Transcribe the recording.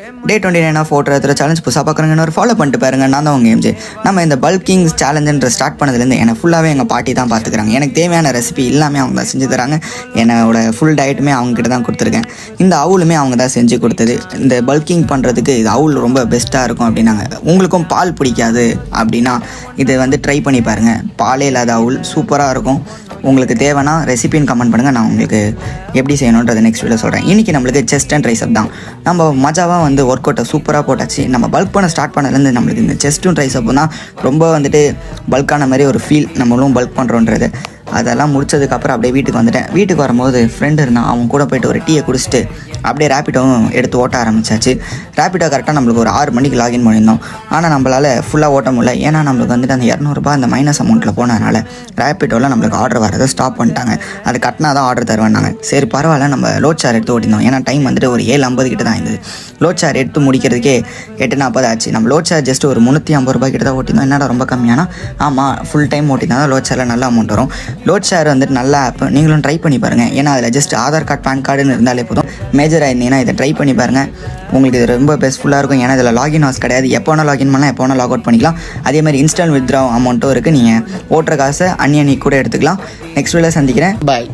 Day 29 of voter எடுத்துகிற challenge புதுசாக பார்க்குறேங்க ஒரு ஃபாலோ பண்ணிட்டு பாருங்க. நான் தான் உங்கள் எம்ஜே. நம்ம இந்த பல்கிங் சேலஞ்சுன்ற ஸ்டார்ட் பண்ணதுலேருந்து என்னை ஃபுல்லாகவே எங்கள் பாட்டி தான் பார்த்துக்கிறாங்க. எனக்கு தேவையான ரெசிபி எல்லாமே அவங்க தான் செஞ்சு தராங்க. என்னோட ஃபுல் டயட்டுமே அவங்ககிட்ட தான் கொடுத்துருக்கேன். இந்த அவுலுமே அவங்க தான் செஞ்சு கொடுத்தது. இந்த பல்கிங் பண்ணுறதுக்கு இது அவுல் ரொம்ப பெஸ்ட்டாக இருக்கும் அப்படின்னாங்க. உங்களுக்கும் பால் பிடிக்காது அப்படின்னா இதை வந்து ட்ரை பண்ணி பாருங்கள். பாலே இல்லாத அவுல் சூப்பராக இருக்கும். உங்களுக்கு தேவைன்னா ரெசிபின்னு கமெண்ட் பண்ணுங்கள். நான் உங்களுக்கு எப்படி செய்யணுன்றதை நெக்ஸ்ட் வீடியோ சொல்கிறேன். இன்றைக்கி நம்மளுக்கு செஸ்ட் அண்ட் ட்ரைசப் தான். நம்ம மஜாவாக வந்து ஒர்க் அவுட்டை சூப்பராக போட்டாச்சு. நம்ம பல்க் பண்ண ஸ்டார்ட் பண்ணதுலேருந்து நம்மளுக்கு இந்த செஸ்ட்டும் ட்ரைசப்பும் தான் ரொம்ப வந்துட்டு பல்கான மாதிரி ஒரு ஃபீல். நம்மளும் பல்க் பண்ணுறோன்றது அதெல்லாம் முடிச்சதுக்கப்புறம் அப்படியே வீட்டுக்கு வந்துட்டேன். வீட்டுக்கு வரும்போது ஃப்ரெண்டு இருந்தான். அவன் கூட போய்ட்டு ஒரு டீயை குடிச்சிட்டு அப்படியே ரேப்பிடோவும் எடுத்து ஓட்ட ஆரம்பிச்சாச்சு. ரேப்பிடோ கரெக்டாக நம்மளுக்கு ஒரு 6 மணிக்கு லாகின் பண்ணியிருந்தோம். ஆனால் நம்மளால் ஃபுல்லாக ஓட்ட முடியல. ஏன்னா நம்மளுக்கு வந்துட்டு அந்த 200 அந்த மைனஸ் அமௌண்ட்டில் போனதுனால ரேப்பிடோவில் நம்மளுக்கு ஆர்டர் வரதை ஸ்டாப் பண்ணிட்டாங்க. அது கட்டினா தான் ஆர்டர் தருவாங்க. சரி பரவாயில்ல, நம்ம லோட் ஷேர் எடுத்து ஓட்டினோம். ஏன்னா டைம் வந்துட்டு ஒரு 7:50 கிட்ட தான் இருந்தது. லோட் ஷேர் எடுத்து முடிக்கிறதுக்கே 8:40 ஆச்சு. நம்ம லோட் ஷேர் ஜஸ்ட் ஒரு 350 ரூபாய் கிட்ட தான் ஓட்டினோம். என்னடா ரொம்ப கம்மியானா? ஆமாம், ஃபுல் டைம் ஓட்டினா தான் லோட் ஷேரில் நல்ல அமௌண்ட் வரும். லோட் ஷேர் வந்துட்டு நல்ல ஆப், நீங்களும் ட்ரை பண்ணி பாருங்கள். ஏன்னா அதில் ஜஸ்ட் ஆதார் கார்டு பேன் கார்டுன்னு இருந்தாலே போதும். மேஜராக இருந்தீங்கன்னா இதை ட்ரை பண்ணி பாருங்கள். உங்களுக்கு இது ரொம்ப பெஸ்ட்ஃபுல்லாக இருக்கும். ஏன்னா இதில் லாகின் ஹாஸ் கிடையாது. எப்போ வேணால் லாகின் பண்ணலாம், எப்போ வேணால் லாக் அவுட் பண்ணிக்கலாம். அதேமாதிரி இன்ஸ்டன்ட் வித்ட்ரா அமௌண்ட்டும் இருக்குது. நீங்கள் ஓட்டுற காசை அன்னி கூட எடுத்துக்கலாம். நெக்ஸ்ட் வீடியோவில் சந்திக்கிறேன். பாய்.